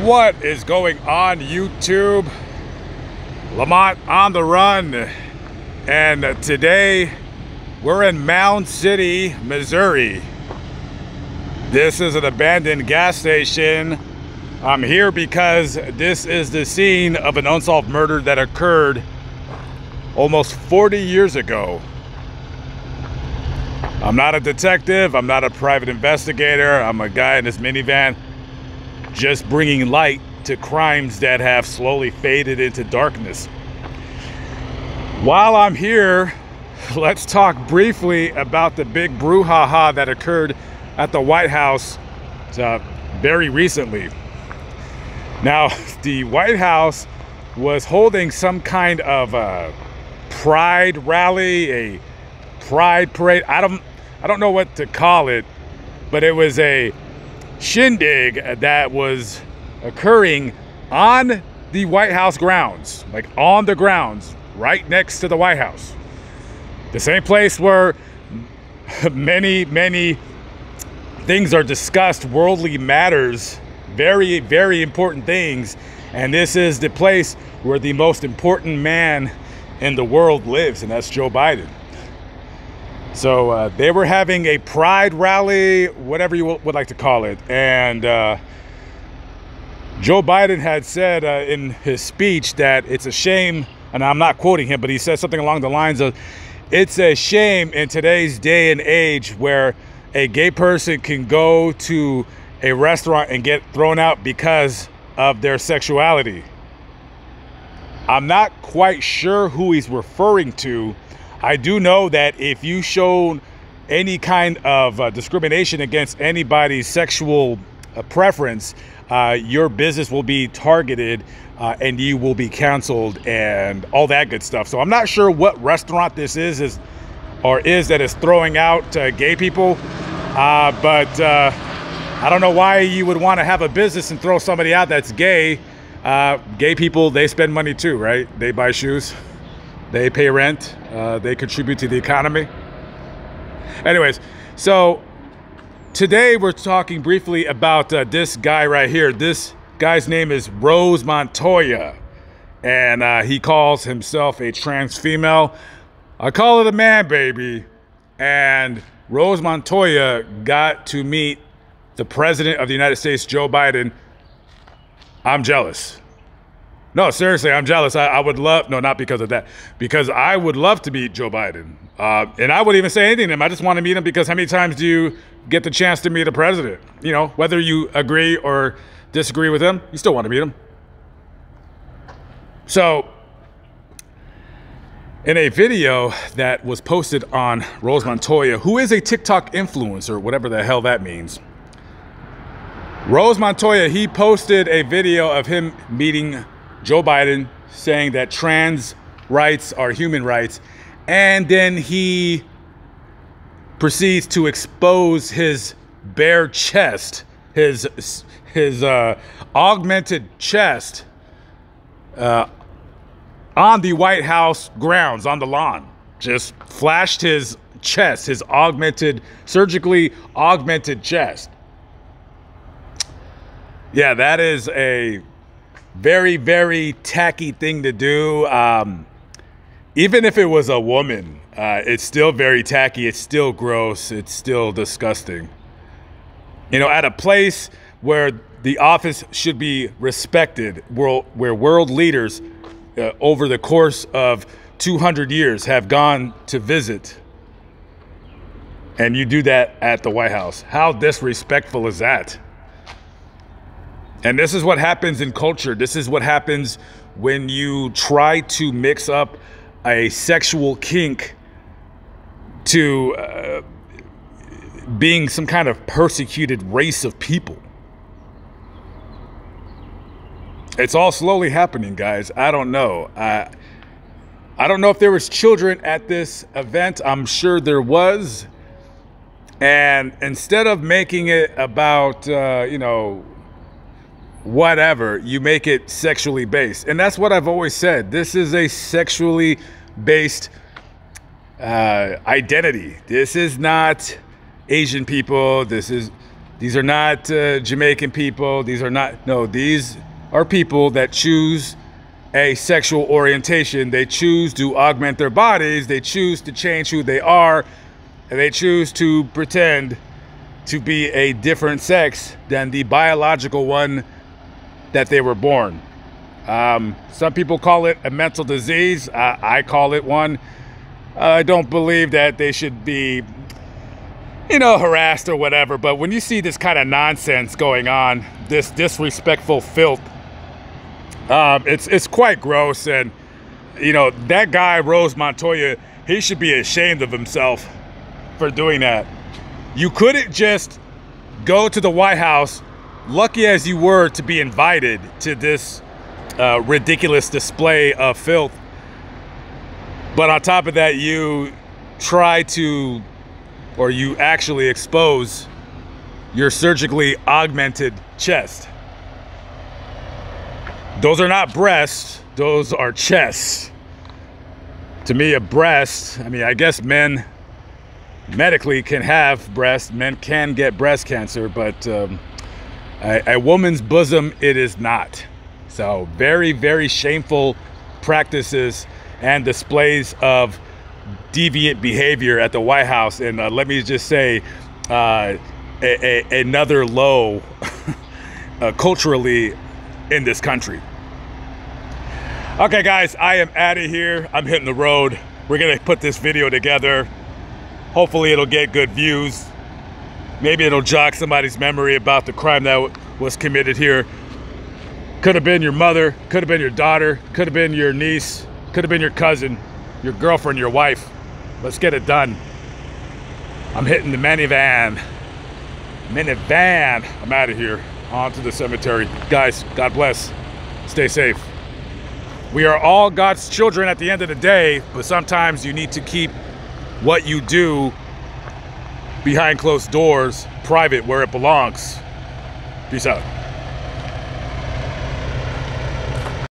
What is going on, YouTube? Lamont on the run, and today we're in Mound City, Missouri. This is an abandoned gas station. I'm here because this is the scene of an unsolved murder that occurred almost 40 years ago. I'm not a detective, I'm not a private investigator, I'm a guy in this minivan just bringing light to crimes that have slowly faded into darkness. While I'm here, let's talk briefly about the big brouhaha that occurred at the White House very recently. Now, the White House was holding some kind of a pride rally, a pride parade. I don't know what to call it, but it was a shindig that was occurring on the White House grounds, like on the grounds right next to the White House. The same place where many things are discussed, worldly matters, very, very important things. And this is the place where the most important man in the world lives, and that's Joe Biden. So they were having a pride rally, whatever you would like to call it. And Joe Biden had said in his speech that it's a shame, and I'm not quoting him, but he said something along the lines of, it's a shame in today's day and age where a gay person can go to a restaurant and get thrown out because of their sexuality. I'm not quite sure who he's referring to. I do know that if you show any kind of discrimination against anybody's sexual preference, your business will be targeted and you will be canceled and all that good stuff. So I'm not sure what restaurant this is that is throwing out gay people, but I don't know why you would want to have a business and throw somebody out that's gay. Gay people, they spend money too, right? They buy shoes. They pay rent, they contribute to the economy. Anyways, so today we're talking briefly about this guy right here. This guy's name is Rose Montoya, and he calls himself a trans female. I call it a man, baby. And Rose Montoya got to meet the President of the United States, Joe Biden. I'm jealous. No, seriously, I'm jealous. I would love, no, not because of that, because I would love to meet Joe Biden. And I wouldn't even say anything to him. I just want to meet him because how many times do you get the chance to meet a president? You know, whether you agree or disagree with him, you still want to meet him. So, in a video that was posted on Rose Montoya, who is a TikTok influencer, whatever the hell that means, Rose Montoya, he posted a video of him meeting Joe Biden, saying that trans rights are human rights, and then he proceeds to expose his bare chest, his augmented chest on the White House grounds, on the lawn. Just flashed his chest, his surgically augmented chest. Yeah, that is a very, very tacky thing to do. Even if it was a woman, it's still very tacky. It's still gross. It's still disgusting. You know, at a place where the office should be respected, where world leaders over the course of 200 years have gone to visit, and you do that at the White House. How disrespectful is that? And this is what happens in culture. This is what happens when you try to mix up a sexual kink to being some kind of persecuted race of people. It's all slowly happening, guys. I don't know. I don't know if there was children at this event. I'm sure there was. And instead of making it about, you know, whatever, you make it sexually based. And that's what I've always said. This is a sexually based identity. This is not Asian people. This These are not Jamaican people. These are people that choose a sexual orientation. They choose to augment their bodies. They choose to change who they are. And they choose to pretend to be a different sex than the biological one that they were born. Some people call it a mental disease. I call it one. I don't believe that they should be, harassed or whatever. But when you see this kind of nonsense going on, this disrespectful filth, it's quite gross. And, that guy, Rose Montoya, he should be ashamed of himself for doing that. You couldn't just go to the White House, lucky as you were to be invited to this ridiculous display of filth. But on top of that, you actually expose your surgically augmented chest. Those are not breasts, those are chests. To me, a breast, I guess men medically can have breasts, men can get breast cancer, but a woman's bosom, it is not. So very, very shameful practices and displays of deviant behavior at the White House. And let me just say, another low culturally in this country. Okay, guys, I am out of here. I'm hitting the road. We're gonna put this video together. Hopefully it'll get good views. Maybe it'll jog somebody's memory about the crime that was committed here. Could have been your mother, could have been your daughter, could have been your niece, could have been your cousin, your girlfriend, your wife. Let's get it done. I'm hitting the minivan. I'm out of here. On to the cemetery. Guys, God bless. Stay safe. We are all God's children at the end of the day, but sometimes you need to keep what you do behind closed doors private, where it belongs. Peace out.